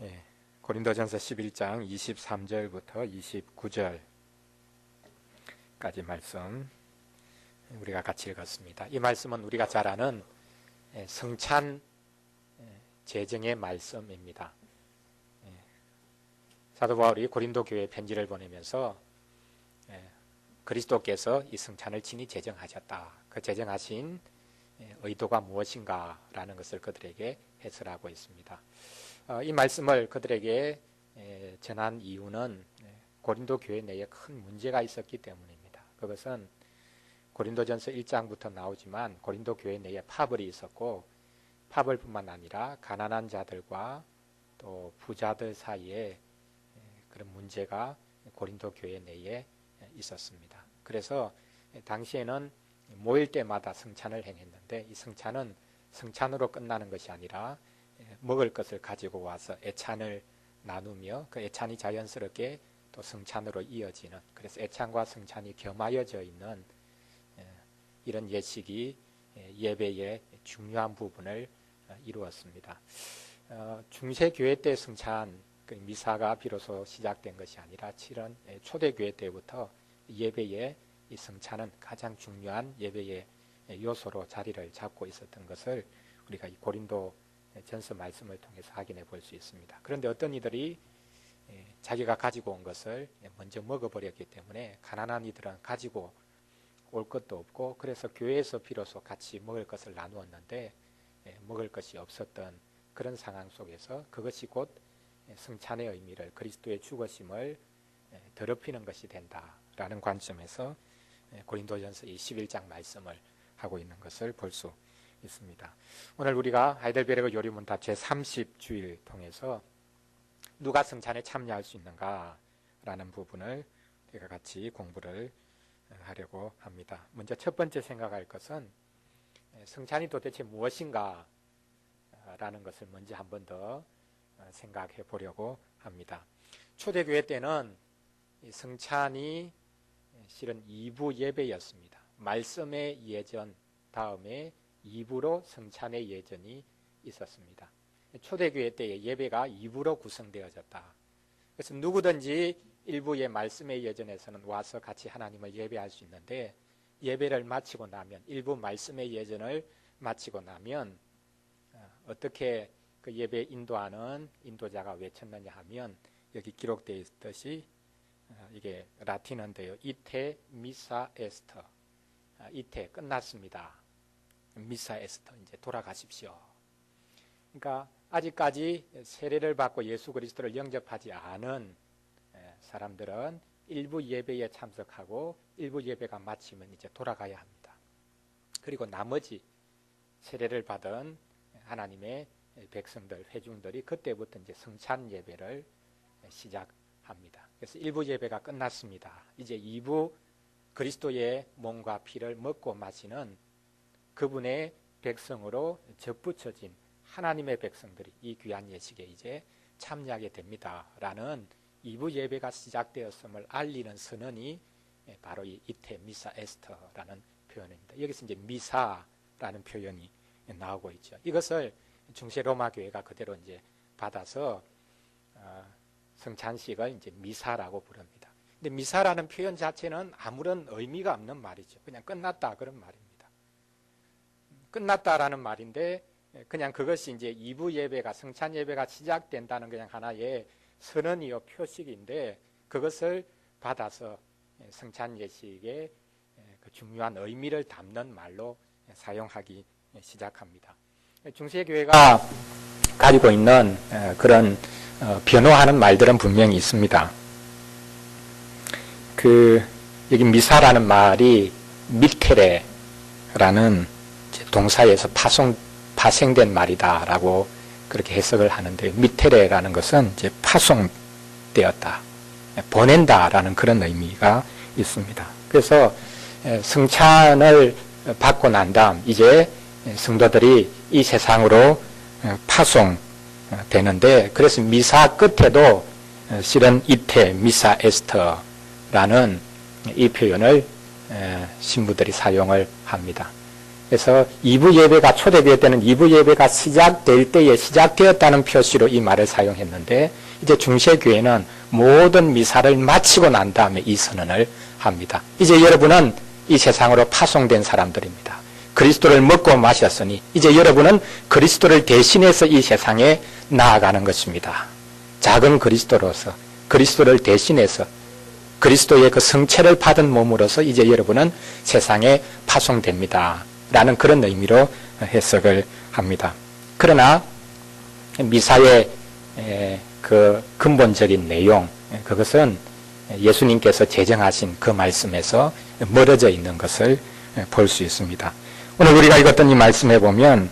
예, 고린도전서 11장 23절부터 29절까지 말씀 우리가 같이 읽었습니다. 이 말씀은 우리가 잘 아는 성찬 제정의 말씀입니다. 사도 바울이 고린도 교회에 편지를 보내면서 그리스도께서 이 성찬을 친히 제정하셨다. 그 제정하신 의도가 무엇인가 라는 것을 그들에게 해설하고 있습니다. 이 말씀을 그들에게 전한 이유는 고린도 교회 내에 큰 문제가 있었기 때문입니다. 그것은 고린도전서 1장부터 나오지만 고린도 교회 내에 파벌이 있었고, 파벌뿐만 아니라 가난한 자들과 또 부자들 사이에 그런 문제가 고린도 교회 내에 있었습니다. 그래서 당시에는 모일 때마다 성찬을 행했는데, 이 성찬은 성찬으로 끝나는 것이 아니라 먹을 것을 가지고 와서 애찬을 나누며 그 애찬이 자연스럽게 또 성찬으로 이어지는, 그래서 애찬과 성찬이 겸하여져 있는 이런 예식이 예배의 중요한 부분을 이루었습니다. 중세교회 때 성찬 미사가 비로소 시작된 것이 아니라 초대교회 때부터 예배의 이 성찬은 가장 중요한 예배의 요소로 자리를 잡고 있었던 것을 우리가 이 고린도 전서 말씀을 통해서 확인해 볼 수 있습니다. 그런데 어떤 이들이 자기가 가지고 온 것을 먼저 먹어버렸기 때문에 가난한 이들은 가지고 올 것도 없고, 그래서 교회에서 비로소 같이 먹을 것을 나누었는데 먹을 것이 없었던 그런 상황 속에서 그것이 곧 성찬의 의미를, 그리스도의 죽으심을 더럽히는 것이 된다라는 관점에서 고린도전서 11장 말씀을 하고 있는 것을 볼 수 있습니다. 오늘 우리가 하이델베르그 요리문답 제30주일 통해서 누가 성찬에 참여할 수 있는가 라는 부분을 우리가 같이 공부를 하려고 합니다. 먼저 첫 번째 생각할 것은 성찬이 도대체 무엇인가 라는 것을 먼저 한 번 더 생각해 보려고 합니다. 초대교회 때는 성찬이 실은 2부 예배였습니다. 말씀의 예전 다음에 2부로 성찬의 예전이 있었습니다. 초대교회 때의 예배가 2부로 구성되어졌다. 그래서 누구든지 일부의 말씀의 예전에서는 와서 같이 하나님을 예배할 수 있는데, 예배를 마치고 나면, 일부 말씀의 예전을 마치고 나면 어떻게 그 예배 인도하는 인도자가 외쳤느냐 하면, 여기 기록되어 있듯이 이게 라틴어인데요. 이테 미사 에스터. 이테 끝났습니다. 미사 에스터, 이제 돌아가십시오. 그러니까 아직까지 세례를 받고 예수 그리스도를 영접하지 않은 사람들은 일부 예배에 참석하고 일부 예배가 마치면 이제 돌아가야 합니다. 그리고 나머지 세례를 받은 하나님의 백성들, 회중들이 그때부터 이제 성찬 예배를 시작합니다. 그래서 일부 예배가 끝났습니다. 이제 2부 그리스도의 몸과 피를 먹고 마시는 그분의 백성으로 접붙여진 하나님의 백성들이 이 귀한 예식에 이제 참여하게 됩니다 라는 2부 예배가 시작되었음을 알리는 선언이 바로 이 이테 미사 에스터라는 표현입니다. 여기서 이제 미사라는 표현이 나오고 있죠. 이것을 중세 로마 교회가 그대로 이제 받아서 성찬식을 이제 미사라고 부릅니다. 근데 미사라는 표현 자체는 아무런 의미가 없는 말이죠. 그냥 끝났다 그런 말입니다. 끝났다라는 말인데 그냥 그것이 이제 2부 예배가, 성찬 예배가 시작된다는 그냥 하나의 선언이요 표식인데, 그것을 받아서 성찬 예식의 그 중요한 의미를 담는 말로 사용하기 시작합니다. 중세교회가 가지고 있는 그런 변호하는 말들은 분명히 있습니다. 여기 미사라는 말이 미테레라는 동사에서 파생된 말이다라고 그렇게 해석을 하는데, 미테레라는 것은 이제 파송되었다, 보낸다라는 그런 의미가 있습니다. 그래서 성찬을 받고 난 다음 이제 성도들이 이 세상으로 파송되는데, 그래서 미사 끝에도 실은 이테 미사 에스터라는 이 표현을 신부들이 사용을 합니다. 그래서 2부 예배가 초대될 때는 2부 예배가 시작될 때에 시작되었다는 표시로 이 말을 사용했는데 이제 중세교회는 모든 미사를 마치고 난 다음에 이 선언을 합니다. 이제 여러분은 이 세상으로 파송된 사람들입니다. 그리스도를 먹고 마셨으니 이제 여러분은 그리스도를 대신해서 이 세상에 나아가는 것입니다. 작은 그리스도로서 그리스도를 대신해서 그리스도의 그 성체를 받은 몸으로서 이제 여러분은 세상에 파송됩니다. 라는 그런 의미로 해석을 합니다. 그러나 미사의 그 근본적인 내용, 그것은 예수님께서 제정하신 그 말씀에서 멀어져 있는 것을 볼 수 있습니다. 오늘 우리가 읽었던 이 말씀에 보면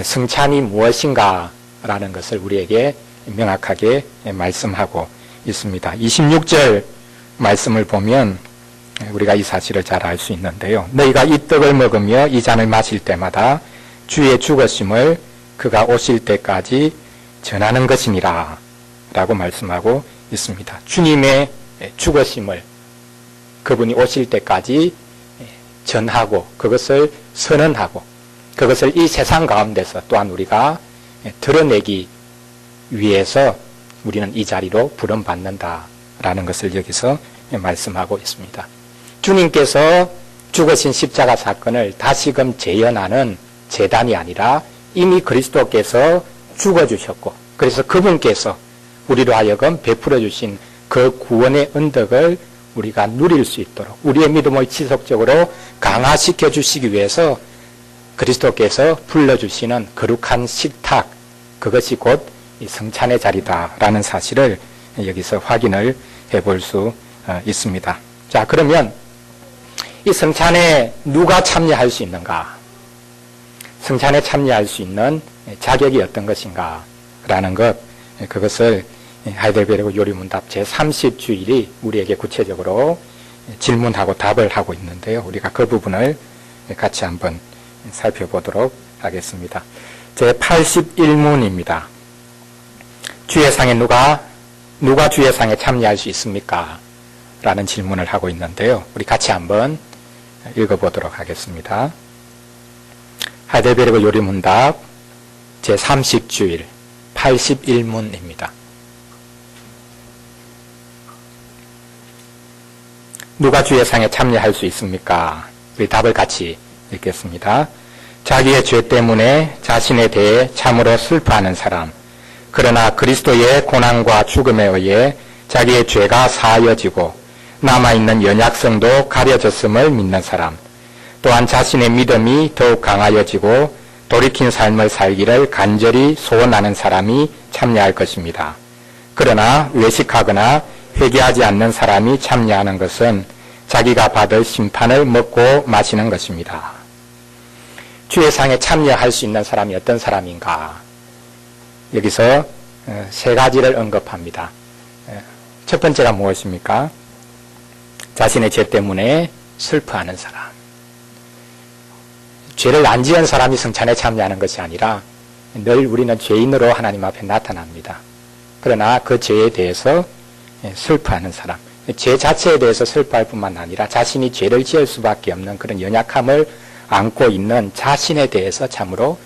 성찬이 무엇인가 라는 것을 우리에게 명확하게 말씀하고 있습니다. 26절 말씀을 보면 우리가 이 사실을 잘 알 수 있는데요. 너희가 이 떡을 먹으며 이 잔을 마실 때마다 주의 죽으심을 그가 오실 때까지 전하는 것이니라 라고 말씀하고 있습니다. 주님의 죽으심을 그분이 오실 때까지 전하고 그것을 선언하고 그것을 이 세상 가운데서 또한 우리가 드러내기 위해서 우리는 이 자리로 부름받는다라는 것을 여기서 말씀하고 있습니다. 주님께서 죽으신 십자가 사건을 다시금 재현하는 재단이 아니라 이미 그리스도께서 죽어주셨고 그래서 그분께서 우리로 하여금 베풀어 주신 그 구원의 언덕을 우리가 누릴 수 있도록 우리의 믿음을 지속적으로 강화시켜 주시기 위해서 그리스도께서 불러주시는 거룩한 식탁, 그것이 곧 이 성찬의 자리다라는 사실을 여기서 확인을 해볼 수 있습니다. 자, 그러면 이 성찬에 누가 참여할 수 있는가? 성찬에 참여할 수 있는 자격이 어떤 것인가? 라는 것, 그것을 하이델베르그 요리문답 제30주일이 우리에게 구체적으로 질문하고 답을 하고 있는데요. 우리가 그 부분을 같이 한번 살펴보도록 하겠습니다. 제81문입니다. 주예상에 누가 주예상에 참여할 수 있습니까? 라는 질문을 하고 있는데요. 우리 같이 한번 읽어보도록 하겠습니다. 하이델베르그 요리문답 제30주일 81문입니다. 누가 주예상에 참여할 수 있습니까? 우리 답을 같이 읽겠습니다. 자기의 죄 때문에 자신에 대해 참으로 슬퍼하는 사람, 그러나 그리스도의 고난과 죽음에 의해 자기의 죄가 사하여지고 남아있는 연약성도 가려졌음을 믿는 사람, 또한 자신의 믿음이 더욱 강하여지고 돌이킨 삶을 살기를 간절히 소원하는 사람이 참여할 것입니다. 그러나 외식하거나 회개하지 않는 사람이 참여하는 것은 자기가 받을 심판을 먹고 마시는 것입니다. 주예상에 참여할 수 있는 사람이 어떤 사람인가? 여기서 세 가지를 언급합니다. 첫 번째가 무엇입니까? 자신의 죄 때문에 슬퍼하는 사람. 죄를 안 지은 사람이 성찬에 참여하는 것이 아니라 늘 우리는 죄인으로 하나님 앞에 나타납니다. 그러나 그 죄에 대해서 슬퍼하는 사람. 죄 자체에 대해서 슬퍼할 뿐만 아니라 자신이 죄를 지을 수밖에 없는 그런 연약함을 안고 있는 자신에 대해서 참으로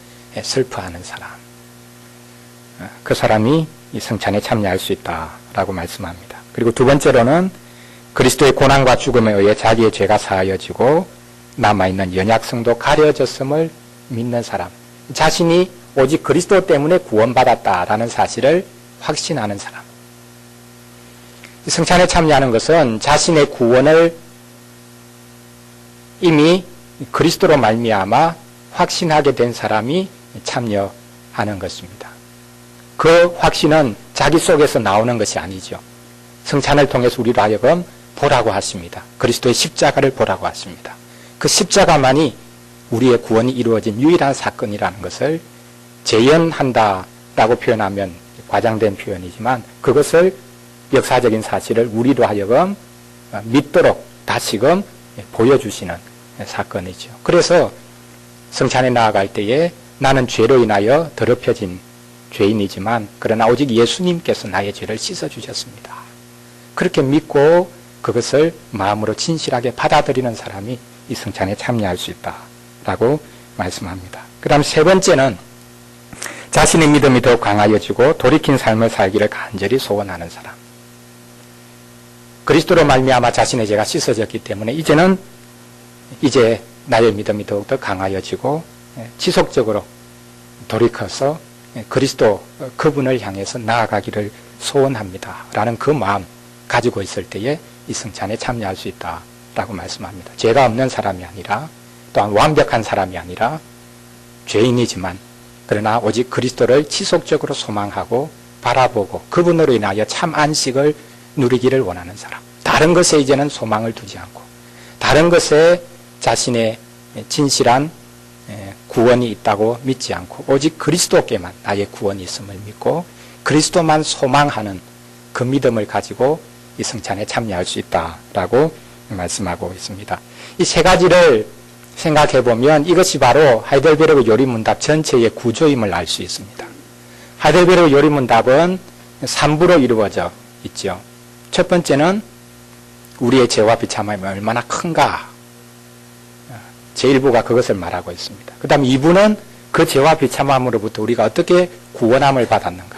슬퍼하는 사람. 그 사람이 이 성찬에 참여할 수 있다라고 말씀합니다. 그리고 두 번째로는 그리스도의 고난과 죽음에 의해 자기의 죄가 사하여지고 남아있는 연약성도 가려졌음을 믿는 사람. 자신이 오직 그리스도 때문에 구원받았다라는 사실을 확신하는 사람. 성찬에 참여하는 것은 자신의 구원을 이미 그리스도로 말미암아 확신하게 된 사람이 참여하는 것입니다. 그 확신은 자기 속에서 나오는 것이 아니죠. 성찬을 통해서 우리로 하여금 보라고 하십니다. 그리스도의 십자가를 보라고 하십니다. 그 십자가만이 우리의 구원이 이루어진 유일한 사건이라는 것을 재현한다라고 표현하면 과장된 표현이지만 그것을 역사적인 사실을 우리로 하여금 믿도록 다시금 보여주시는 사건이죠. 그래서 성찬에 나아갈 때에 나는 죄로 인하여 더럽혀진 죄인이지만 그러나 오직 예수님께서 나의 죄를 씻어주셨습니다. 그렇게 믿고 그것을 마음으로 진실하게 받아들이는 사람이 이 성찬에 참여할 수 있다라고 말씀합니다. 그 다음 세 번째는 자신의 믿음이 더욱 강하여지고 돌이킨 삶을 살기를 간절히 소원하는 사람. 그리스도로 말미암아 자신의 죄가 씻어졌기 때문에 이제 나의 믿음이 더욱더 강하여지고 지속적으로 돌이켜서 그리스도 그분을 향해서 나아가기를 소원합니다. 라는 그 마음 가지고 있을 때에 이 성찬에 참여할 수 있다라고 말씀합니다. 죄가 없는 사람이 아니라 또한 완벽한 사람이 아니라 죄인이지만 그러나 오직 그리스도를 지속적으로 소망하고 바라보고 그분으로 인하여 참 안식을 누리기를 원하는 사람. 다른 것에 이제는 소망을 두지 않고 다른 것에 자신의 진실한 구원이 있다고 믿지 않고 오직 그리스도께만 나의 구원이 있음을 믿고 그리스도만 소망하는 그 믿음을 가지고 이 성찬에 참여할 수 있다라고 말씀하고 있습니다. 이 세 가지를 생각해 보면 이것이 바로 하이델베르그 요리문답 전체의 구조임을 알 수 있습니다. 하이델베르그 요리문답은 3부로 이루어져 있죠. 첫 번째는 우리의 죄와 비참함이 얼마나 큰가. 제1부가 그것을 말하고 있습니다. 그 다음 2부는 그 죄와 비참함으로부터 우리가 어떻게 구원함을 받았는가.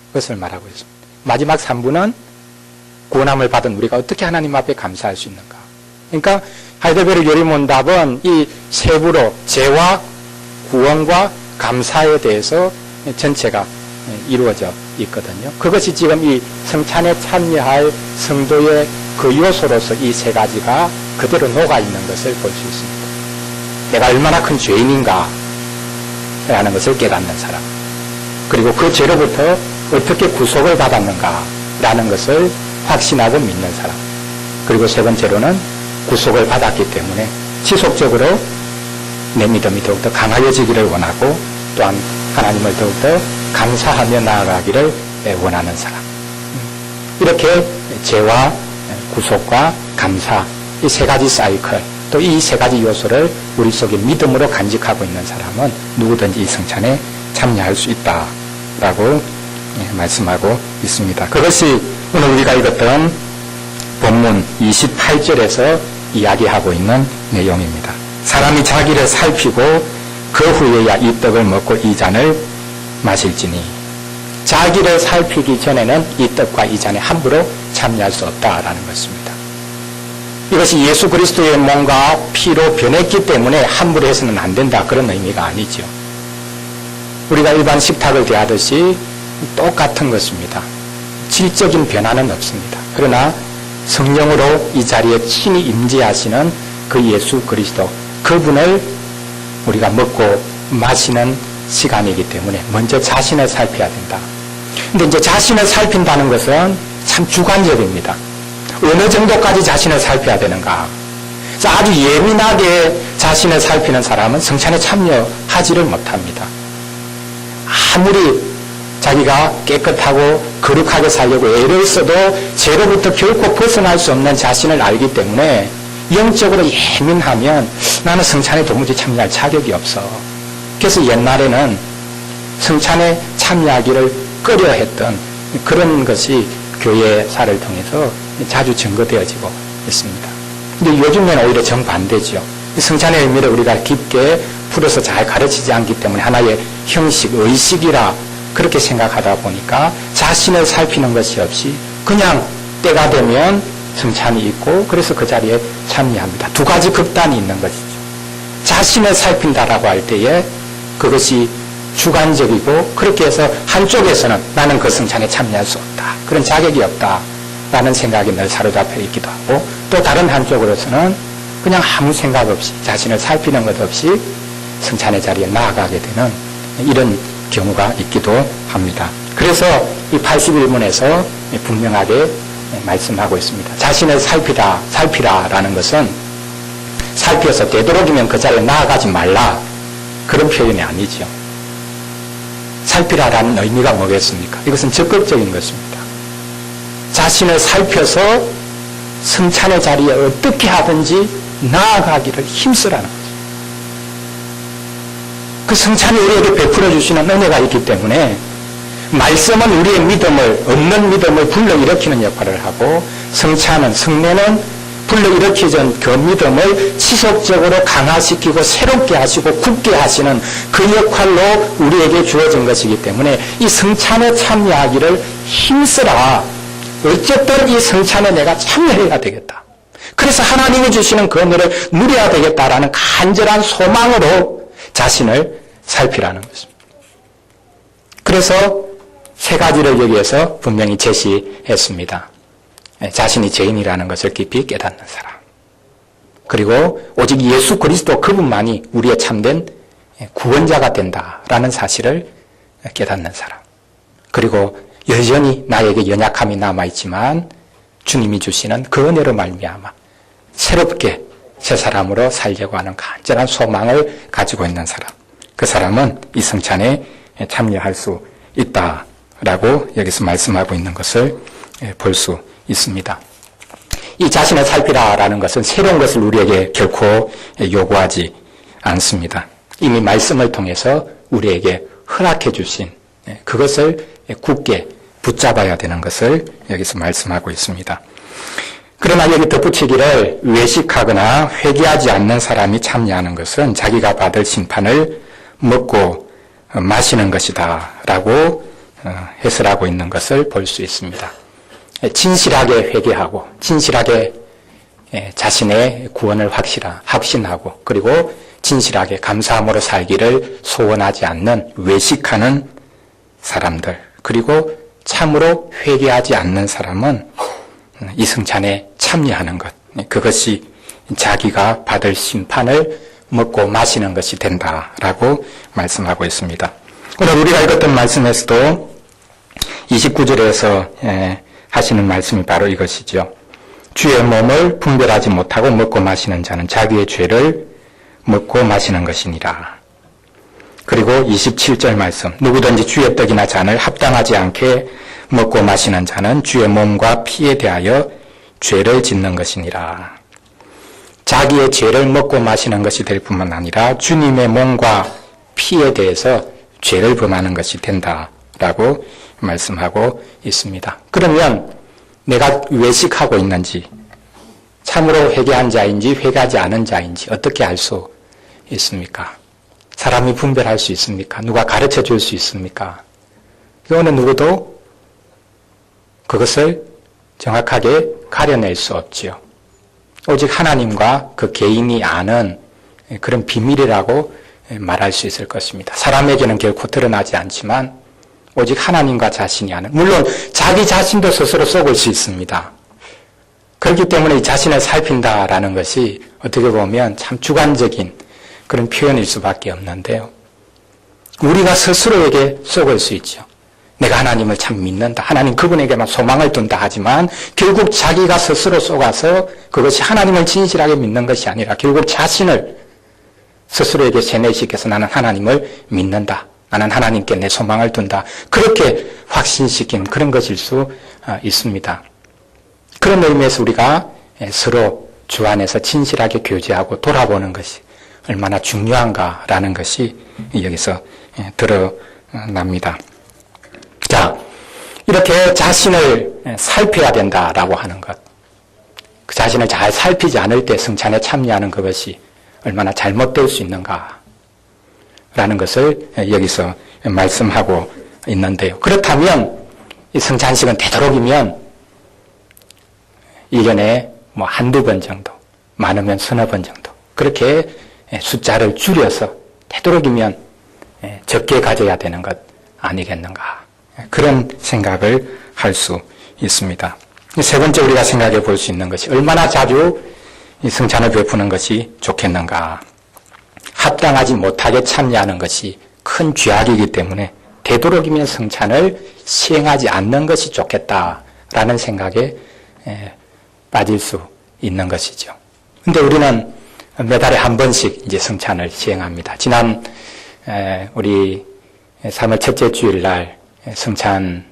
그것을 말하고 있습니다. 마지막 3부는 구원함을 받은 우리가 어떻게 하나님 앞에 감사할 수 있는가. 그러니까 하이델베르그 요리문답은 이 세 부로 죄와 구원과 감사에 대해서 전체가 이루어져 있거든요. 그것이 지금 이 성찬에 참여할 성도의 그 요소로서 이 세 가지가 그대로 녹아있는 것을 볼 수 있습니다. 내가 얼마나 큰 죄인인가 라는 것을 깨닫는 사람, 그리고 그 죄로부터 어떻게 구속을 받았는가 라는 것을 확신하고 믿는 사람, 그리고 세 번째로는 구속을 받았기 때문에 지속적으로 내 믿음이 더욱더 강하여지기를 원하고 또한 하나님을 더욱더 감사하며 나아가기를 원하는 사람. 이렇게 죄와 구속과 감사, 이 세 가지 사이클, 또 이 세 가지 요소를 우리 속에 믿음으로 간직하고 있는 사람은 누구든지 이 성찬에 참여할 수 있다라고 말씀하고 있습니다. 그것이 오늘 우리가 읽었던 본문 28절에서 이야기하고 있는 내용입니다. 사람이 자기를 살피고 그 후에야 이 떡을 먹고 이 잔을 마실지니, 자기를 살피기 전에는 이 떡과 이 잔에 함부로 참여할 수 없다라는 것입니다. 이것이 예수 그리스도의 몸과 피로 변했기 때문에 함부로 해서는 안 된다, 그런 의미가 아니죠. 우리가 일반 식탁을 대하듯이 똑같은 것입니다. 질적인 변화는 없습니다. 그러나 성령으로 이 자리에 친히 임재하시는 그 예수 그리스도, 그분을 우리가 먹고 마시는 시간이기 때문에 먼저 자신을 살펴야 된다. 근데 이제 자신을 살핀다는 것은 참 주관적입니다. 어느 정도까지 자신을 살펴야 되는가. 아주 예민하게 자신을 살피는 사람은 성찬에 참여하지를 못합니다. 아무리 자기가 깨끗하고 거룩하게 살려고 애를 써도 죄로부터 결코 벗어날 수 없는 자신을 알기 때문에 영적으로 예민하면 나는 성찬에 도무지 참여할 자격이 없어. 그래서 옛날에는 성찬에 참여하기를 꺼려했던 그런 것이 교회사를 통해서 자주 증거되어지고 있습니다. 근데 요즘에는 오히려 정반대죠. 성찬의 의미를 우리가 깊게 풀어서 잘 가르치지 않기 때문에 하나의 형식, 의식이라 그렇게 생각하다 보니까 자신을 살피는 것이 없이 그냥 때가 되면 성찬이 있고 그래서 그 자리에 참여합니다. 두 가지 극단이 있는 것이죠. 자신을 살핀다라고 할 때에 그것이 주관적이고 그렇게 해서 한쪽에서는 나는 그 성찬에 참여할 수 없다, 그런 자격이 없다라는 생각이 늘 사로잡혀 있기도 하고, 또 다른 한쪽으로서는 그냥 아무 생각 없이 자신을 살피는 것 없이 성찬의 자리에 나아가게 되는 이런 경우가 있기도 합니다. 그래서 이 81문에서 분명하게 말씀하고 있습니다. 자신을 살피라라는 것은 살펴서 되도록이면 그 자리에 나아가지 말라, 그런 표현이 아니죠. 살피라라는 의미가 뭐겠습니까? 이것은 적극적인 것입니다. 자신을 살펴서 성찬의 자리에 어떻게 하든지 나아가기를 힘쓰라는 거죠. 그 성찬이 우리에게 베풀어 주시는 은혜가 있기 때문에 말씀은 우리의 없는 믿음을 불러일으키는 역할을 하고, 성찬은, 성례는 불러일으키던 그 믿음을 지속적으로 강화시키고 새롭게 하시고 굳게 하시는 그 역할로 우리에게 주어진 것이기 때문에 이 성찬에 참여하기를 힘쓰라. 어쨌든 이 성찬에 내가 참여해야 되겠다. 그래서 하나님이 주시는 그 은혜를 누려야 되겠다라는 간절한 소망으로 자신을 살피라는 것입니다. 그래서 세 가지를 여기에서 분명히 제시했습니다. 자신이 죄인이라는 것을 깊이 깨닫는 사람. 그리고 오직 예수 그리스도 그분만이 우리의 참된 구원자가 된다라는 사실을 깨닫는 사람. 그리고 여전히 나에게 연약함이 남아있지만 주님이 주시는 그 은혜로 말미암아 새롭게 새 사람으로 살려고 하는 간절한 소망을 가지고 있는 사람. 그 사람은 이 성찬에 참여할 수 있다라고 여기서 말씀하고 있는 것을 볼 수 있습니다. 이 자신을 살피라라는 것은 새로운 것을 우리에게 결코 요구하지 않습니다. 이미 말씀을 통해서 우리에게 허락해 주신 그것을 굳게 붙잡아야 되는 것을 여기서 말씀하고 있습니다. 그러나 여기 덧붙이기를 외식하거나 회개하지 않는 사람이 참여하는 것은 자기가 받을 심판을 먹고 마시는 것이다 라고 해설하고 있는 것을 볼 수 있습니다. 진실하게 회개하고 진실하게 자신의 구원을 확신하고 그리고 진실하게 감사함으로 살기를 소원하지 않는 외식하는 사람들 그리고 참으로 회개하지 않는 사람은 이 성찬에 참여하는 것 그것이 자기가 받을 심판을 먹고 마시는 것이 된다라고 말씀하고 있습니다. 오늘 우리가 읽었던 말씀에서도 29절에서 하시는 말씀이 바로 이것이죠. 주의 몸을 분별하지 못하고 먹고 마시는 자는 자기의 죄를 먹고 마시는 것이니라. 그리고 27절 말씀 누구든지 주의 떡이나 잔을 합당하지 않게 먹고 마시는 자는 주의 몸과 피에 대하여 죄를 짓는 것이니라. 자기의 죄를 먹고 마시는 것이 될 뿐만 아니라 주님의 몸과 피에 대해서 죄를 범하는 것이 된다라고 말씀하고 있습니다. 그러면 내가 외식하고 있는지 참으로 회개한 자인지 회개하지 않은 자인지 어떻게 알 수 있습니까? 사람이 분별할 수 있습니까? 누가 가르쳐 줄 수 있습니까? 어느 누구도 그것을 정확하게 가려낼 수 없지요. 오직 하나님과 그 개인이 아는 그런 비밀이라고 말할 수 있을 것입니다. 사람에게는 결코 드러나지 않지만 오직 하나님과 자신이 아는, 물론 자기 자신도 스스로 속을 수 있습니다. 그렇기 때문에 이 자신을 살핀다라는 것이 어떻게 보면 참 주관적인 그런 표현일 수밖에 없는데요. 우리가 스스로에게 속을 수 있죠. 내가 하나님을 참 믿는다. 하나님 그분에게만 소망을 둔다 하지만 결국 자기가 스스로 속아서 그것이 하나님을 진실하게 믿는 것이 아니라 결국 자신을 스스로에게 세뇌시켜서 나는 하나님을 믿는다. 나는 하나님께 내 소망을 둔다. 그렇게 확신시킨 그런 것일 수 있습니다. 그런 의미에서 우리가 서로 주 안에서 진실하게 교제하고 돌아보는 것이 얼마나 중요한가라는 것이 여기서 드러납니다. 자, 이렇게 자신을 살펴야 된다라고 하는 것. 그 자신을 잘 살피지 않을 때 성찬에 참여하는 그것이 얼마나 잘못될 수 있는가. 라는 것을 여기서 말씀하고 있는데요. 그렇다면 이 성찬식은 되도록이면 1년에 뭐 한두 번 정도, 많으면 서너 번 정도 그렇게 숫자를 줄여서 되도록이면 적게 가져야 되는 것 아니겠는가. 그런 생각을 할 수 있습니다. 세 번째 우리가 생각해 볼 수 있는 것이 얼마나 자주 이 성찬을 베푸는 것이 좋겠는가. 합당하지 못하게 참여하는 것이 큰 죄악이기 때문에 되도록이면 성찬을 시행하지 않는 것이 좋겠다라는 생각에 빠질 수 있는 것이죠. 근데 우리는 몇 달에 한 번씩 이제 성찬을 시행합니다. 지난 우리 3월 첫째 주일날 성찬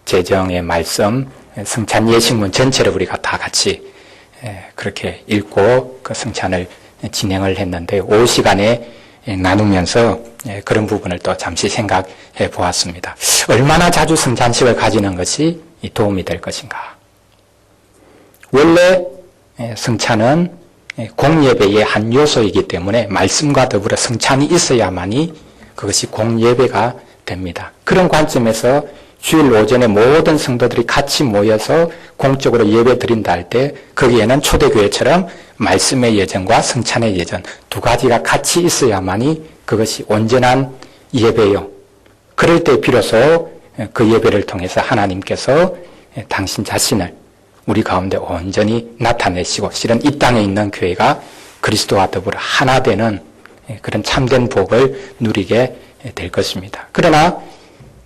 제정의 말씀, 성찬 예식문 전체를 우리가 다 같이 그렇게 읽고 그 성찬을 진행을 했는데 오후 시간에 나누면서 그런 부분을 또 잠시 생각해 보았습니다. 얼마나 자주 성찬식을 가지는 것이 도움이 될 것인가. 원래 성찬은 공예배의 한 요소이기 때문에 말씀과 더불어 성찬이 있어야만이 그것이 공예배가 됩니다. 그런 관점에서 주일 오전에 모든 성도들이 같이 모여서 공적으로 예배 드린다 할 때 거기에는 초대교회처럼 말씀의 예전과 성찬의 예전 두 가지가 같이 있어야만이 그것이 온전한 예배요. 그럴 때 비로소 그 예배를 통해서 하나님께서 당신 자신을 우리 가운데 온전히 나타내시고 실은 이 땅에 있는 교회가 그리스도와 더불어 하나 되는 그런 참된 복을 누리게 될 것입니다. 그러나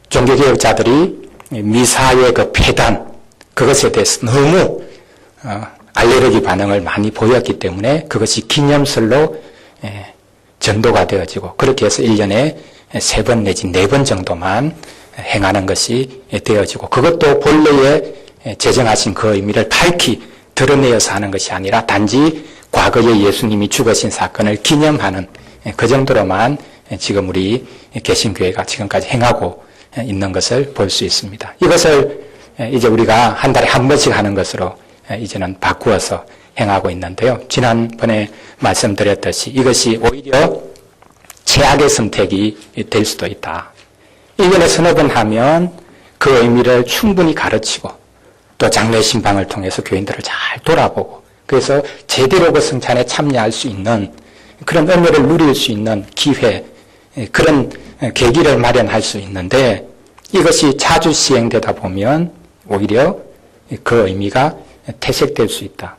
종교개혁자들이 미사의 그 폐단 그것에 대해서 너무 알레르기 반응을 많이 보였기 때문에 그것이 기념설로 전도가 되어지고 그렇게 해서 1년에 3번 내지 4번 정도만 행하는 것이 되어지고 그것도 본래의 제정하신 그 의미를 밝히 드러내어서 하는 것이 아니라 단지 과거에 예수님이 죽으신 사건을 기념하는 그 정도로만 지금 우리 개신교회가 지금까지 행하고 있는 것을 볼 수 있습니다. 이것을 이제 우리가 한 달에 한 번씩 하는 것으로 이제는 바꾸어서 행하고 있는데요. 지난번에 말씀드렸듯이 이것이 오히려 최악의 선택이 될 수도 있다. 1년에 서너 번 하면 그 의미를 충분히 가르치고 또 장례 신방을 통해서 교인들을 잘 돌아보고 그래서 제대로 그 성찬에 참여할 수 있는 그런 은혜를 누릴 수 있는 기회 그런 계기를 마련할 수 있는데 이것이 자주 시행되다 보면 오히려 그 의미가 퇴색될 수 있다.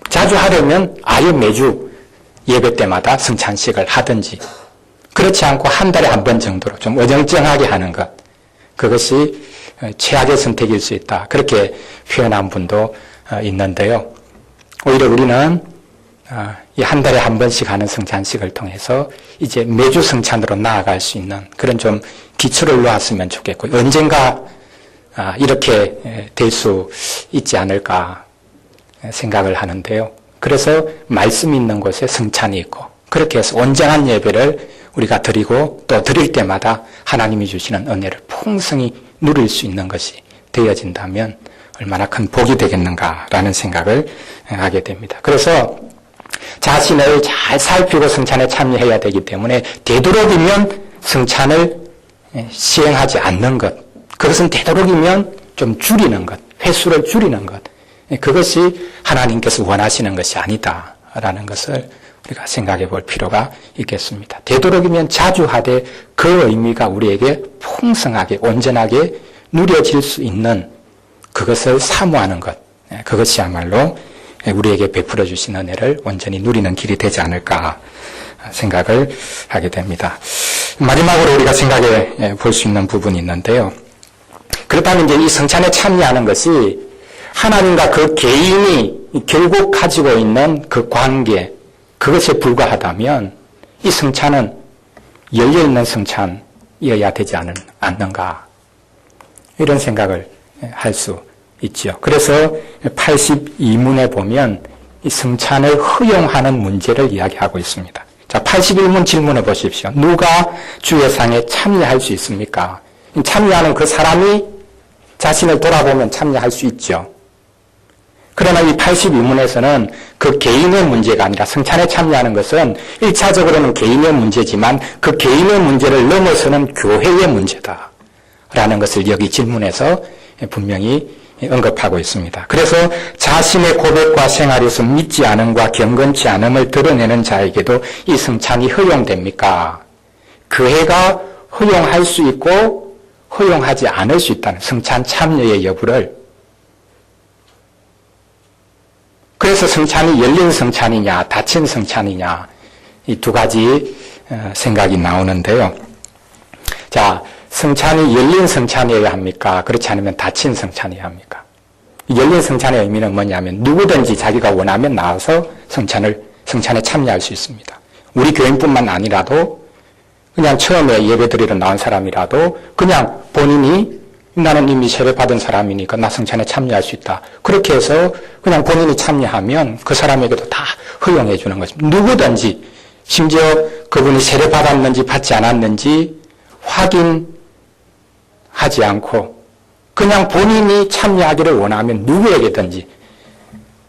자주 하려면 아예 매주 예배 때마다 성찬식을 하든지 그렇지 않고 한 달에 한 번 정도로 좀 어정쩡하게 하는 것 그것이 최악의 선택일 수 있다. 그렇게 표현한 분도 있는데요. 오히려 우리는 이 한 달에 한 번씩 하는 성찬식을 통해서 이제 매주 성찬으로 나아갈 수 있는 그런 좀 기초를 놓았으면 좋겠고 언젠가 이렇게 될 수 있지 않을까 생각을 하는데요. 그래서 말씀 있는 곳에 성찬이 있고 그렇게 해서 온전한 예배를 우리가 드리고 또 드릴 때마다 하나님이 주시는 은혜를 풍성히 누릴 수 있는 것이 되어진다면 얼마나 큰 복이 되겠는가라는 생각을 하게 됩니다. 그래서 자신을 잘 살피고 성찬에 참여해야 되기 때문에 되도록이면 성찬을 시행하지 않는 것 그것은 되도록이면 좀 줄이는 것 횟수를 줄이는 것 그것이 하나님께서 원하시는 것이 아니다라는 것을 우리가 생각해 볼 필요가 있겠습니다. 되도록이면 자주 하되 그 의미가 우리에게 풍성하게 온전하게 누려질 수 있는 그것을 사모하는 것 그것이야말로 우리에게 베풀어 주신 은혜를 온전히 누리는 길이 되지 않을까 생각을 하게 됩니다. 마지막으로 우리가 생각해 볼 수 있는 부분이 있는데요. 그렇다면 이제 이 성찬에 참여하는 것이 하나님과 그 개인이 결국 가지고 있는 그 관계 그것에 불과하다면 이 성찬은 열려있는 성찬이어야 되지 않는가 이런 생각을 할 수 있죠. 그래서 82문에 보면 이 성찬을 허용하는 문제를 이야기하고 있습니다. 자, 81문 질문해 보십시오. 누가 주의 상에 참여할 수 있습니까? 참여하는 그 사람이 자신을 돌아보면 참여할 수 있죠. 그러나 이 82문에서는 그 개인의 문제가 아니라 성찬에 참여하는 것은 1차적으로는 개인의 문제지만 그 개인의 문제를 넘어서는 교회의 문제다. 라는 것을 여기 질문에서 분명히 언급하고 있습니다. 그래서 자신의 고백과 생활에서 믿지 않음과 경건치 않음을 드러내는 자에게도 이 성찬이 허용됩니까? 교회가 허용할 수 있고 허용하지 않을 수 있다는 성찬 참여의 여부를 그래서 성찬이 열린 성찬이냐 닫힌 성찬이냐 이 두 가지 생각이 나오는데요. 자, 성찬이 열린 성찬이어야 합니까? 그렇지 않으면 닫힌 성찬이어야 합니까? 열린 성찬의 의미는 뭐냐면 누구든지 자기가 원하면 나와서 성찬에 참여할 수 있습니다. 우리 교인뿐만 아니라도 그냥 처음에 예배드리러 나온 사람이라도 그냥 본인이 나는 이미 세례받은 사람이니까 나 성찬에 참여할 수 있다. 그렇게 해서 그냥 본인이 참여하면 그 사람에게도 다 허용해 주는 것입니다. 누구든지 심지어 그분이 세례받았는지 받지 않았는지 확인하지 않고 그냥 본인이 참여하기를 원하면 누구에게든지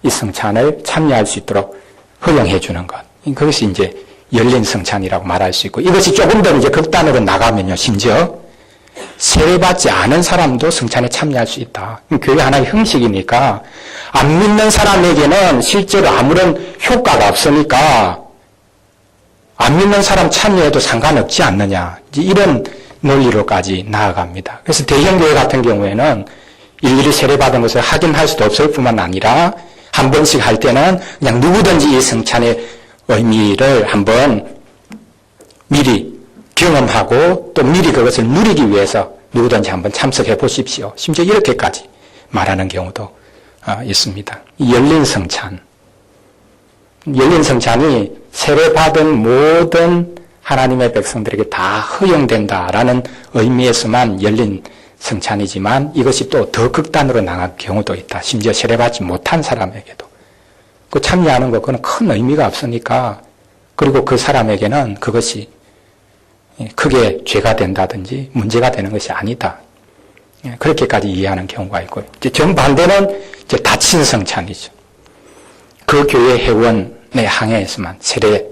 이 성찬을 참여할 수 있도록 허용해 주는 것. 그것이 이제 열린 성찬이라고 말할 수 있고, 이것이 조금 더 이제 극단으로 나가면요, 심지어 세례받지 않은 사람도 성찬에 참여할 수 있다. 교회 하나의 형식이니까 안 믿는 사람에게는 실제로 아무런 효과가 없으니까 안 믿는 사람 참여해도 상관없지 않느냐, 이런 논리로까지 나아갑니다. 그래서 대형교회 같은 경우에는 일일이 세례받은 것을 확인할 수도 없을 뿐만 아니라 한 번씩 할 때는 그냥 누구든지 이 성찬의 의미를 한번 미리 경험하고 또 미리 그것을 누리기 위해서 누구든지 한번 참석해 보십시오. 심지어 이렇게까지 말하는 경우도 있습니다. 열린 성찬. 열린 성찬이 세례받은 모든 하나님의 백성들에게 다 허용된다라는 의미에서만 열린 성찬이지만 이것이 또 더 극단으로 나갈 경우도 있다. 심지어 세례받지 못한 사람에게도. 그 참여하는 것, 그건 큰 의미가 없으니까, 그리고 그 사람에게는 그것이 크게 죄가 된다든지 문제가 되는 것이 아니다. 그렇게까지 이해하는 경우가 있고요. 이제 정반대는 이제 닫힌 성찬이죠. 그 교회 회원의 항해에서만, 세례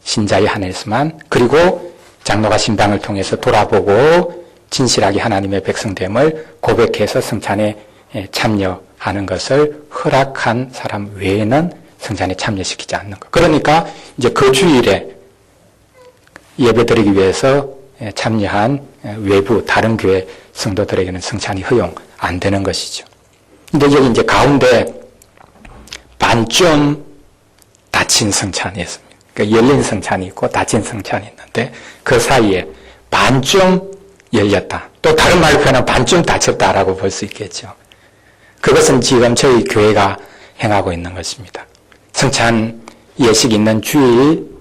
신자의 한해서만, 그리고 장로가 신방을 통해서 돌아보고 진실하게 하나님의 백성됨을 고백해서 성찬에 참여하는 것을 허락한 사람 외에는 성찬에 참여시키지 않는 것. 그러니까 이제 그 주일에 예배드리기 위해서 참여한 외부 다른 교회 성도들에게는 성찬이 허용 안 되는 것이죠. 근데 여기 이제 가운데 반쯤 닫힌 성찬이 있습니다. 그러니까 열린 성찬이 있고 닫힌 성찬이 있는데 그 사이에 반쯤 열렸다. 또 다른 말로 표현하면 반쯤 닫혔다라고 볼 수 있겠죠. 그것은 지금 저희 교회가 행하고 있는 것입니다. 성찬 예식 있는 주일,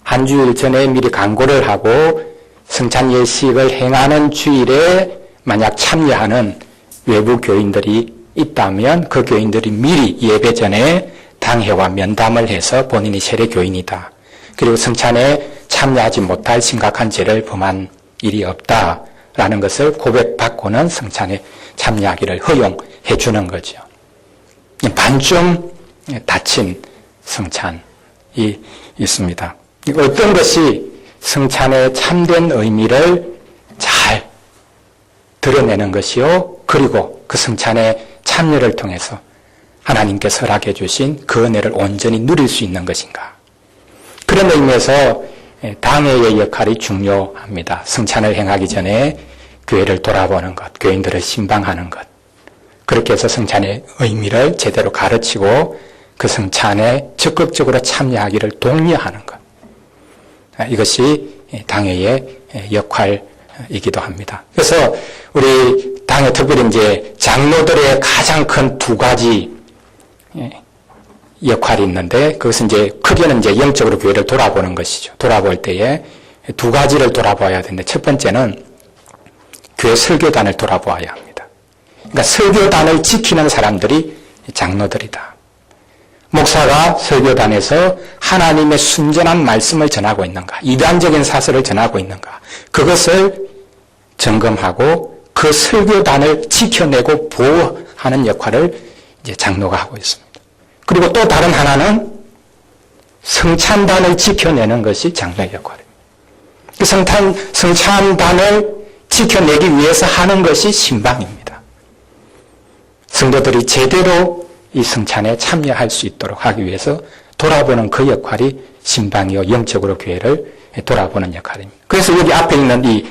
한 주일 전에 미리 광고를 하고 성찬 예식을 행하는 주일에 만약 참여하는 외부 교인들이 있다면 그 교인들이 미리 예배 전에 당회와 면담을 해서 본인이 세례 교인이다. 그리고 성찬에 참여하지 못할 심각한 죄를 범한 일이 없다라는 것을 고백받고는 성찬에 참여하기를 허용해 주는 거죠. 반쯤 닫힌 성찬이 있습니다. 어떤 것이 성찬의 참된 의미를 잘 드러내는 것이요, 그리고 그 성찬의 참여를 통해서 하나님께서 허락해 주신 그 은혜를 온전히 누릴 수 있는 것인가. 그런 의미에서 당회의 역할이 중요합니다. 성찬을 행하기 전에 교회를 돌아보는 것, 교인들을 신방하는 것, 그렇게 해서 성찬의 의미를 제대로 가르치고 그 성찬에 적극적으로 참여하기를 독려하는 것, 이것이 당회의 역할이기도 합니다. 그래서 우리 당회 특별히 이제 장로들의 가장 큰 두 가지 역할이 있는데, 그것은 이제 크게는 이제 영적으로 교회를 돌아보는 것이죠. 돌아볼 때에 두 가지를 돌아봐야 되는데, 첫 번째는 교회 설교단을 돌아보아야 합니다. 그러니까 설교단을 지키는 사람들이 장로들이다. 목사가 설교단에서 하나님의 순전한 말씀을 전하고 있는가, 이단적인 사설을 전하고 있는가, 그것을 점검하고 그 설교단을 지켜내고 보호하는 역할을 이제 장로가 하고 있습니다. 그리고 또 다른 하나는 성찬단을 지켜내는 것이 장로의 역할입니다. 그 성찬단을 지켜내기 위해서 하는 것이 신방입니다. 성도들이 제대로 이 성찬에 참여할 수 있도록 하기 위해서 돌아보는 그 역할이 신방이요, 영적으로 교회를 돌아보는 역할입니다. 그래서 여기 앞에 있는 이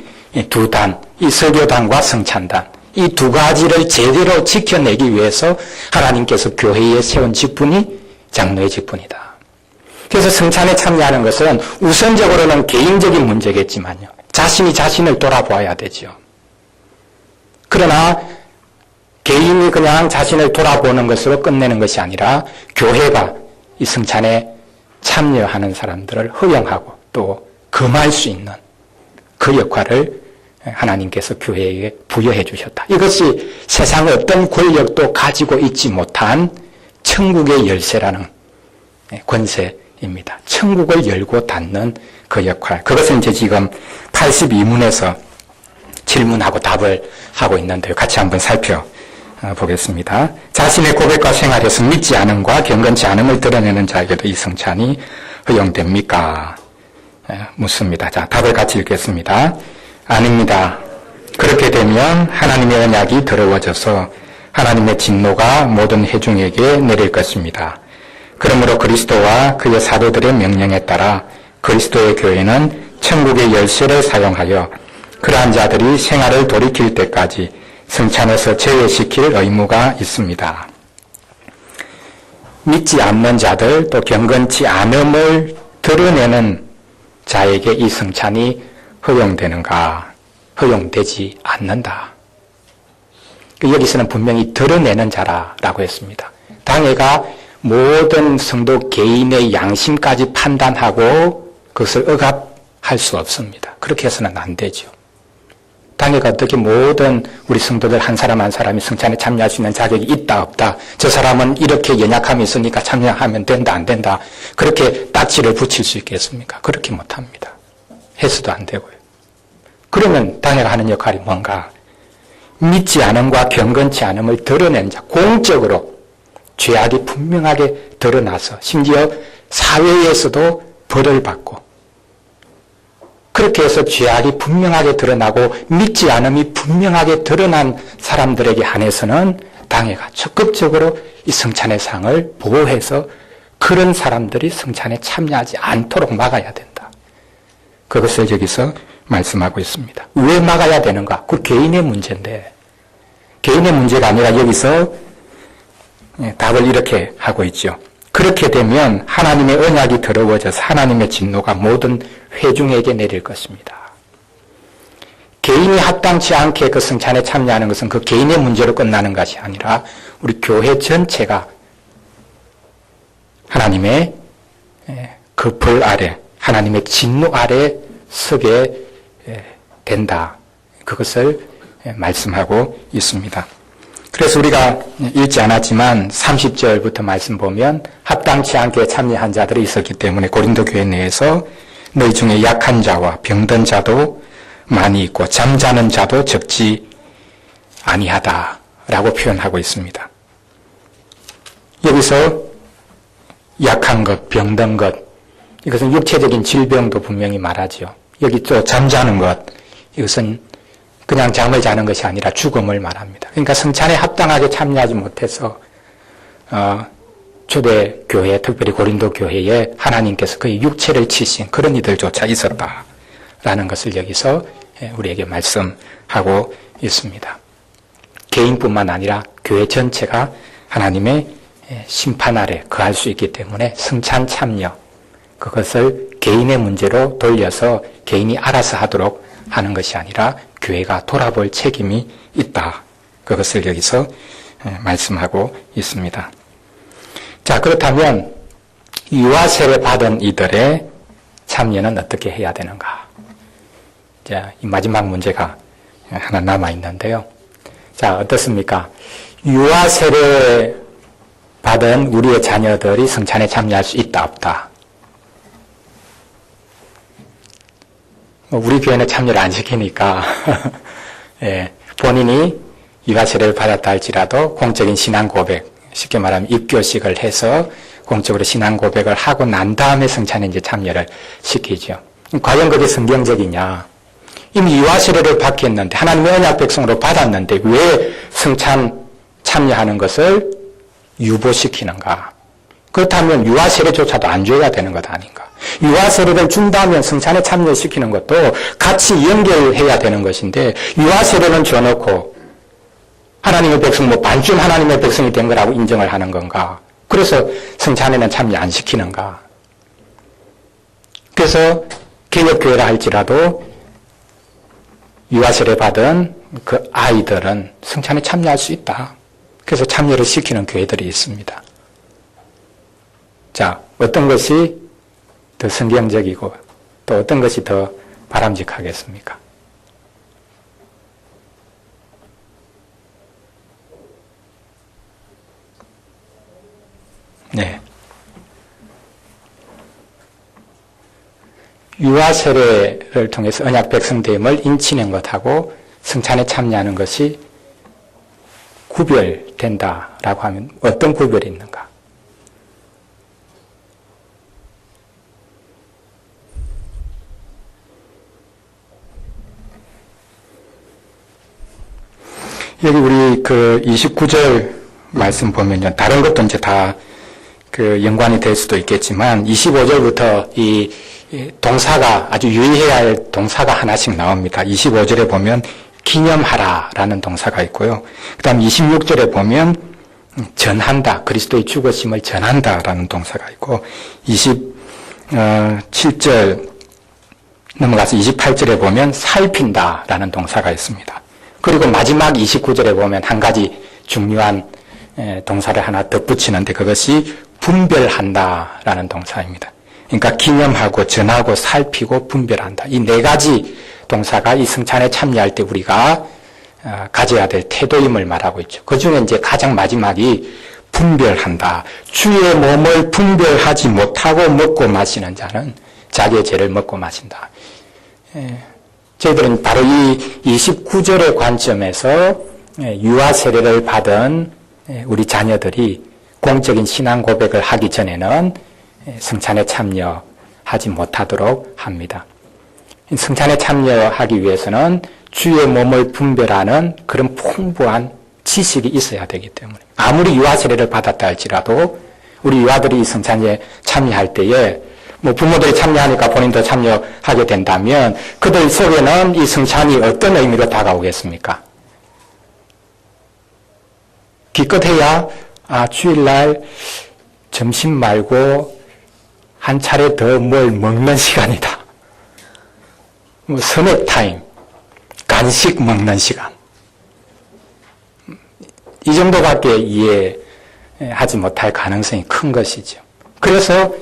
두 단, 이 설교단과 성찬단, 이 두 가지를 제대로 지켜내기 위해서 하나님께서 교회에 세운 직분이 장로의 직분이다. 그래서 성찬에 참여하는 것은 우선적으로는 개인적인 문제겠지만요, 자신이 자신을 돌아보아야 되죠. 그러나 개인이 그냥 자신을 돌아보는 것으로 끝내는 것이 아니라 교회가 이 성찬에 참여하는 사람들을 허용하고 또 금할 수 있는 그 역할을 하나님께서 교회에 부여해 주셨다. 이것이 세상의 어떤 권력도 가지고 있지 못한 천국의 열쇠라는 권세입니다. 천국을 열고 닫는 그 역할. 그것은 이제 지금 82문에서 질문하고 답을 하고 있는데요. 같이 한번 보겠습니다. 자신의 고백과 생활에서 믿지 않음과 경건치 않음을 드러내는 자에게도 이 성찬이 허용됩니까? 묻습니다. 자, 답을 같이 읽겠습니다. 아닙니다. 그렇게 되면 하나님의 언약이 더러워져서 하나님의 진노가 모든 회중에게 내릴 것입니다. 그러므로 그리스도와 그의 사도들의 명령에 따라 그리스도의 교회는 천국의 열쇠를 사용하여 그러한 자들이 생활을 돌이킬 때까지 성찬에서 제외시킬 의무가 있습니다. 믿지 않는 자들 또 경건치 않음을 드러내는 자에게 이 성찬이 허용되는가? 허용되지 않는다. 여기서는 분명히 드러내는 자라고 했습니다. 당회가 모든 성도 개인의 양심까지 판단하고 그것을 억압할 수 없습니다. 그렇게 해서는 안 되죠. 당회가 어떻게 모든 우리 성도들 한 사람 한 사람이 성찬에 참여할 수 있는 자격이 있다 없다, 저 사람은 이렇게 연약함이 있으니까 참여하면 된다 안 된다, 그렇게 딱지를 붙일 수 있겠습니까? 그렇게 못합니다. 해서도 안 되고요. 그러면 당회가 하는 역할이 뭔가? 믿지 않음과 경건치 않음을 드러낸 자, 공적으로 죄악이 분명하게 드러나서 심지어 사회에서도 벌을 받고, 그렇게 해서 죄악이 분명하게 드러나고 믿지 않음이 분명하게 드러난 사람들에게 한해서는 당회가 적극적으로 이 성찬의 상을 보호해서 그런 사람들이 성찬에 참여하지 않도록 막아야 된다. 그것을 여기서 말씀하고 있습니다. 왜 막아야 되는가? 그 개인의 문제인데, 개인의 문제가 아니라 여기서 답을 이렇게 하고 있죠. 그렇게 되면 하나님의 언약이 더러워져서 하나님의 진노가 모든 회중에게 내릴 것입니다. 개인이 합당치 않게 그 성찬에 참여하는 것은 그 개인의 문제로 끝나는 것이 아니라 우리 교회 전체가 하나님의 그 벌 아래, 하나님의 진노 아래 서게 된다. 그것을 말씀하고 있습니다. 그래서 우리가 읽지 않았지만 30절부터 말씀 보면 합당치 않게 참여한 자들이 있었기 때문에 고린도 교회 내에서 너희 중에 약한 자와 병든 자도 많이 있고 잠자는 자도 적지 아니하다라고 표현하고 있습니다. 여기서 약한 것, 병든 것, 이것은 육체적인 질병도 분명히 말하죠. 여기 또 잠자는 것, 이것은 그냥 잠을 자는 것이 아니라 죽음을 말합니다. 그러니까 성찬에 합당하게 참여하지 못해서 초대교회, 특별히 고린도 교회에 하나님께서 그의 육체를 치신 그런 이들조차 있었다라는 것을 여기서 우리에게 말씀하고 있습니다. 개인뿐만 아니라 교회 전체가 하나님의 심판 아래 거할 수 있기 때문에 성찬 참여, 그것을 개인의 문제로 돌려서 개인이 알아서 하도록 하는 것이 아니라 교회가 돌아볼 책임이 있다. 그것을 여기서 말씀하고 있습니다. 자, 그렇다면 유아 세례 받은 이들의 참여는 어떻게 해야 되는가? 자, 이 마지막 문제가 하나 남아 있는데요. 자, 어떻습니까? 유아 세례 받은 우리의 자녀들이 성찬에 참여할 수 있다, 없다? 우리 교회는 참여를 안 시키니까 본인이 유아 세례를 받았다 할지라도 공적인 신앙 고백, 쉽게 말하면 입교식을 해서 공적으로 신앙 고백을 하고 난 다음에 성찬에 이제 참여를 시키죠. 과연 그게 성경적이냐? 이미 유아 세례를 받겠는데, 하나님의 언약 백성으로 받았는데 왜 성찬 참여하는 것을 유보시키는가? 그렇다면 유아 세례조차도 안 줘야 되는 것 아닌가? 유아 세례를 준다면 성찬에 참여시키는 것도 같이 연결해야 되는 것인데, 유아 세례는 줘놓고 하나님의 백성, 반쯤 하나님의 백성이 된 거라고 인정을 하는 건가? 그래서 성찬에는 참여 안 시키는가? 그래서 개혁교회라 할지라도 유아 세례 받은 그 아이들은 성찬에 참여할 수 있다. 그래서 참여를 시키는 교회들이 있습니다. 자, 어떤 것이 더 성경적이고 또 어떤 것이 더 바람직하겠습니까? 네. 유아 세례를 통해서 언약 백성됨을 인치는 것하고 성찬에 참여하는 것이 구별된다라고 하면 어떤 구별이 있는가? 여기 우리 그 29절 말씀 보면요. 다른 것도 이제 다 그 연관이 될 수도 있겠지만 25절부터 이 동사가 아주 유의해야 할 동사가 하나씩 나옵니다. 25절에 보면 기념하라라는 동사가 있고요. 그 다음 26절에 보면 전한다. 그리스도의 죽으심을 전한다라는 동사가 있고 27절 넘어가서 28절에 보면 살핀다라는 동사가 있습니다. 그리고 마지막 29절에 보면 한 가지 중요한 동사를 하나 덧붙이는데 그것이 분별한다라는 동사입니다. 그러니까 기념하고 전하고 살피고 분별한다. 이 네 가지 동사가 이 성찬에 참여할 때 우리가 가져야 될 태도임을 말하고 있죠. 그 중에 이제 가장 마지막이 분별한다. 주의 몸을 분별하지 못하고 먹고 마시는 자는 자기의 죄를 먹고 마신다. 저희들은 바로 이 29절의 관점에서 유아 세례를 받은 우리 자녀들이 공적인 신앙 고백을 하기 전에는 성찬에 참여하지 못하도록 합니다. 성찬에 참여하기 위해서는 주의 몸을 분별하는 그런 풍부한 지식이 있어야 되기 때문에 아무리 유아 세례를 받았다 할지라도 우리 유아들이 이 성찬에 참여할 때에 뭐 부모들이 참여하니까 본인도 참여하게 된다면 그들 속에는 이 성찬이 어떤 의미로 다가오겠습니까? 기껏해야 주일날 점심 말고 한 차례 더 뭘 먹는 시간이다. 뭐 스낵 타임, 간식 먹는 시간. 이 정도밖에 이해하지 못할 가능성이 큰 것이죠. 그래서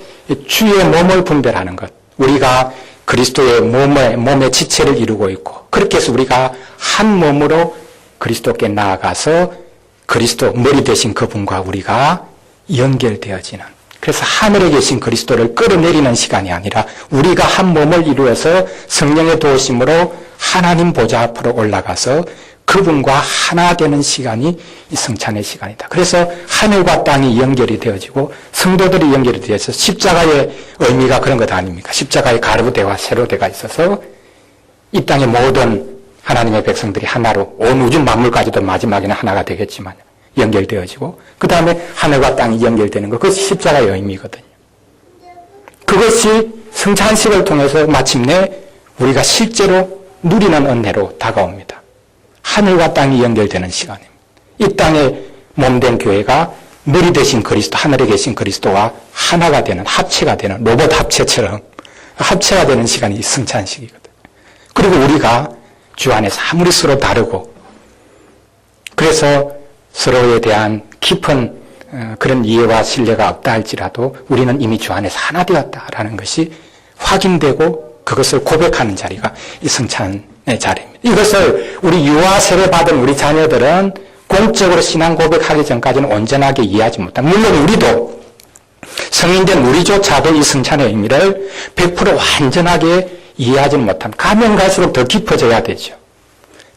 주의 몸을 분별하는 것. 우리가 그리스도의 몸의 지체를 이루고 있고 그렇게 해서 우리가 한 몸으로 그리스도께 나아가서 그리스도 머리 되신 그분과 우리가 연결되어지는 그래서 하늘에 계신 그리스도를 끌어내리는 시간이 아니라 우리가 한 몸을 이루어서 성령의 도우심으로 하나님 보좌 앞으로 올라가서 그분과 하나 되는 시간이 이 성찬의 시간이다. 그래서 하늘과 땅이 연결이 되어지고 성도들이 연결이 되어서 십자가의 의미가 그런 것 아닙니까? 십자가의 가로대와 세로대가 있어서 이 땅의 모든 하나님의 백성들이 하나로 온 우주 만물까지도 마지막에는 하나가 되겠지만 연결되어지고 그 다음에 하늘과 땅이 연결되는 것 그것이 십자가의 의미거든요. 그것이 성찬식을 통해서 마침내 우리가 실제로 누리는 은혜로 다가옵니다. 하늘과 땅이 연결되는 시간입니다. 이 땅에 몸된 교회가 머리 되신 그리스도, 하늘에 계신 그리스도와 하나가 되는 합체가 되는 로봇 합체처럼 합체가 되는 시간이 이 성찬식이거든요. 그리고 우리가 주 안에서 아무리 서로 다르고 그래서 서로에 대한 깊은 그런 이해와 신뢰가 없다 할지라도 우리는 이미 주 안에서 하나 되었다라는 것이 확인되고 그것을 고백하는 자리가 이 성찬의 자리입니다. 이것을 우리 유아 세례 받은 우리 자녀들은 공적으로 신앙 고백하기 전까지는 온전하게 이해하지 못합니다. 물론 우리도 성인된 우리조차도 이 성찬의 의미를 100% 완전하게 이해하지는 못합니다. 가면 갈수록 더 깊어져야 되죠.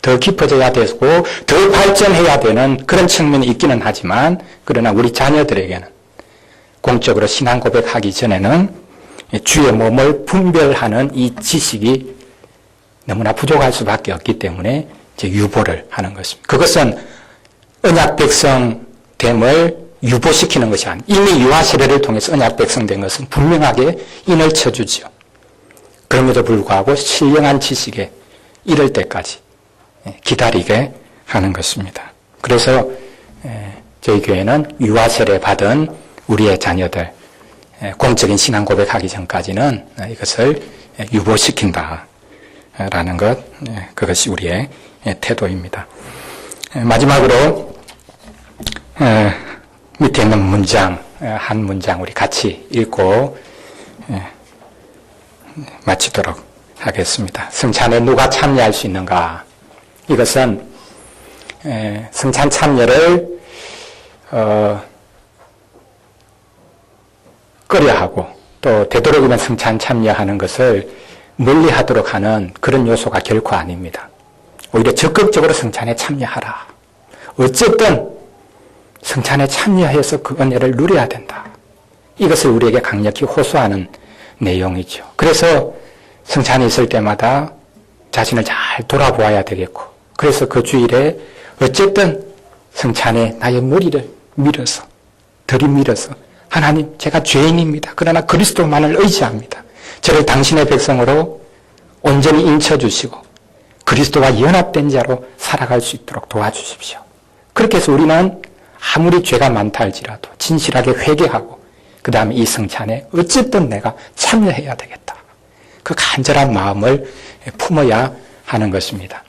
더 깊어져야 되고 더 발전해야 되는 그런 측면이 있기는 하지만 그러나 우리 자녀들에게는 공적으로 신앙 고백하기 전에는 주의 몸을 분별하는 이 지식이 너무나 부족할 수밖에 없기 때문에 이제 유보를 하는 것입니다. 그것은 언약 백성됨을 유보시키는 것이 아니고 이미 유아 세례를 통해서 언약 백성된 것은 분명하게 인을 쳐주죠. 그럼에도 불구하고 신령한 지식에 이를 때까지 기다리게 하는 것입니다. 그래서 저희 교회는 유아 세례 받은 우리의 자녀들 공적인 신앙 고백하기 전까지는 이것을 유보시킨다라는 것, 그것이 우리의 태도입니다. 마지막으로 밑에 있는 문장, 한 문장 우리 같이 읽고 마치도록 하겠습니다. 성찬에 누가 참여할 수 있는가? 이것은 성찬 참여를 꺼려하고 또 되도록이면 성찬 참여하는 것을 멀리하도록 하는 그런 요소가 결코 아닙니다. 오히려 적극적으로 성찬에 참여하라. 어쨌든 성찬에 참여해서 그 은혜를 누려야 된다. 이것을 우리에게 강력히 호소하는 내용이죠. 그래서 성찬이 있을 때마다 자신을 잘 돌아보아야 되겠고, 그래서 그 주일에 어쨌든 성찬에 나의 머리를 밀어서, 들이밀어서 하나님, 제가 죄인입니다. 그러나 그리스도만을 의지합니다. 저를 당신의 백성으로 온전히 인쳐주시고 그리스도와 연합된 자로 살아갈 수 있도록 도와주십시오. 그렇게 해서 우리는 아무리 죄가 많다 할지라도 진실하게 회개하고 그 다음에 이 성찬에 어쨌든 내가 참여해야 되겠다. 그 간절한 마음을 품어야 하는 것입니다.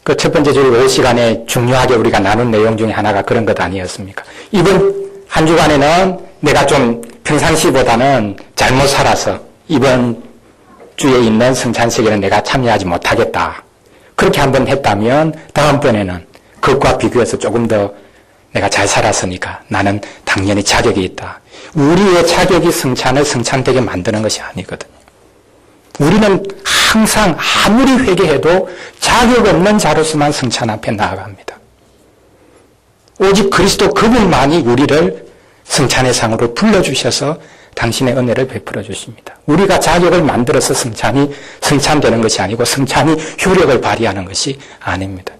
그 첫 번째 주일 오후 시간에 중요하게 우리가 나눈 내용 중에 하나가 그런 것 아니었습니까? 이번 한 주간에는 내가 좀 평상시보다는 잘못 살아서 이번 주에 있는 성찬식에는 내가 참여하지 못하겠다. 그렇게 한번 했다면 다음번에는 그것과 비교해서 조금 더 내가 잘 살았으니까 나는 당연히 자격이 있다. 우리의 자격이 성찬을 성찬되게 만드는 것이 아니거든요. 우리는 항상 아무리 회개해도 자격 없는 자로서만 성찬 앞에 나아갑니다. 오직 그리스도 그분만이 우리를 성찬의 상으로 불러주셔서 당신의 은혜를 베풀어 주십니다. 우리가 자격을 만들어서 성찬이 성찬되는 것이 아니고 성찬이 효력을 발휘하는 것이 아닙니다.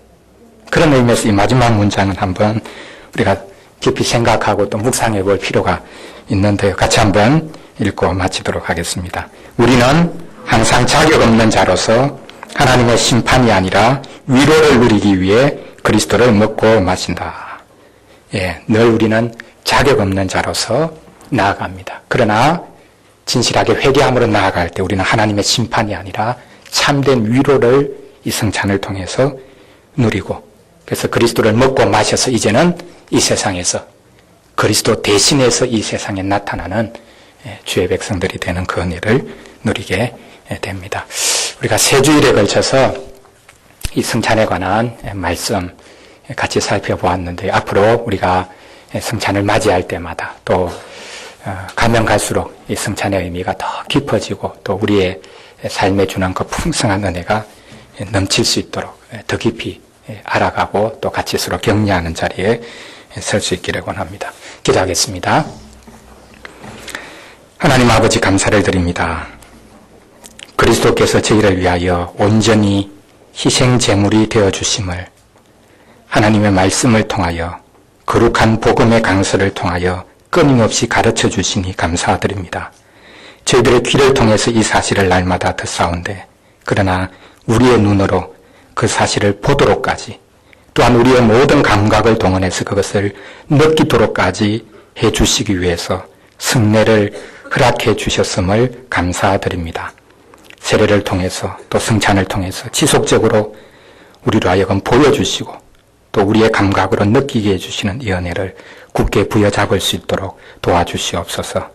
그런 의미에서 이 마지막 문장은 한번 우리가 깊이 생각하고 또 묵상해 볼 필요가 있는데요. 같이 한번 읽고 마치도록 하겠습니다. 우리는 항상 자격 없는 자로서 하나님의 심판이 아니라 위로를 누리기 위해 그리스도를 먹고 마신다. 예, 늘 우리는 자격 없는 자로서 나아갑니다. 그러나 진실하게 회개함으로 나아갈 때 우리는 하나님의 심판이 아니라 참된 위로를 이 성찬을 통해서 누리고, 그래서 그리스도를 먹고 마셔서 이제는 이 세상에서 그리스도 대신해서 이 세상에 나타나는 주의 백성들이 되는 그 은혜를 누리게 됩니다. 우리가 세 주일에 걸쳐서 이 성찬에 관한 말씀 같이 살펴보았는데, 앞으로 우리가 성찬을 맞이할 때마다 또 가면 갈수록 이 성찬의 의미가 더 깊어지고 또 우리의 삶에 주는 그 풍성한 은혜가 넘칠 수 있도록 더 깊이 알아가고 또 같이 서로 격려하는 자리에 설 수 있기를 원합니다. 기도하겠습니다. 하나님 아버지, 감사를 드립니다. 그리스도께서 저희를 위하여 온전히 희생 제물이 되어주심을 하나님의 말씀을 통하여 거룩한 복음의 강서를 통하여 끊임없이 가르쳐 주시니 감사드립니다. 저희들의 귀를 통해서 이 사실을 날마다 듣사온데, 그러나 우리의 눈으로 그 사실을 보도록까지, 또한 우리의 모든 감각을 동원해서 그것을 느끼도록까지 해주시기 위해서 성례를 허락해 주셨음을 감사드립니다. 세례를 통해서 또 성찬을 통해서 지속적으로 우리로 하여금 보여주시고 또 우리의 감각으로 느끼게 해주시는 이 은혜를 굳게 부여잡을 수 있도록 도와주시옵소서.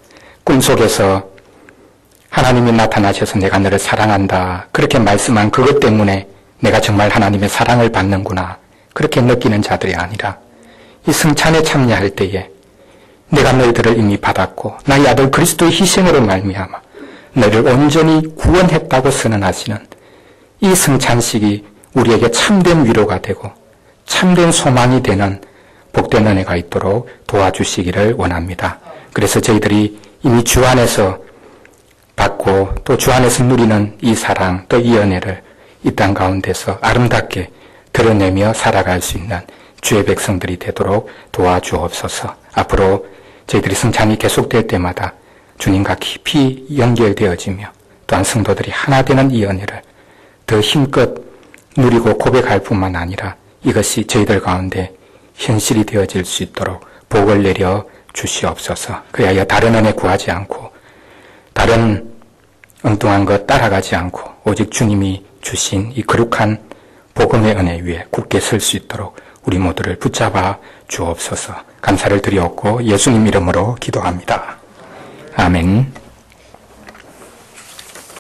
꿈속에서 하나님이 나타나셔서 내가 너를 사랑한다, 그렇게 말씀한 그것 때문에 내가 정말 하나님의 사랑을 받는구나, 그렇게 느끼는 자들이 아니라 이 성찬에 참여할 때에 내가 너희들을 이미 받았고 나의 아들 그리스도의 희생으로 말미암아 너희를 온전히 구원했다고 선언하시는 이 성찬식이 우리에게 참된 위로가 되고 참된 소망이 되는 복된 은혜가 있도록 도와주시기를 원합니다. 그래서 저희들이 이미 주 안에서 받고 또 주 안에서 누리는 이 사랑 또 이 은혜를 이 땅 가운데서 아름답게 드러내며 살아갈 수 있는 주의 백성들이 되도록 도와주옵소서. 앞으로 저희들이 성찬이 계속될 때마다 주님과 깊이 연결되어지며 또한 성도들이 하나 되는 이 은혜를 더 힘껏 누리고 고백할 뿐만 아니라 이것이 저희들 가운데 현실이 되어질 수 있도록 복을 내려 주시옵소서. 그리하여 다른 은혜 구하지 않고 다른 엉뚱한 것 따라가지 않고 오직 주님이 주신 이 거룩한 복음의 은혜 위에 굳게 설 수 있도록 우리 모두를 붙잡아 주옵소서. 감사를 드리옵고 예수님 이름으로 기도합니다. 아멘.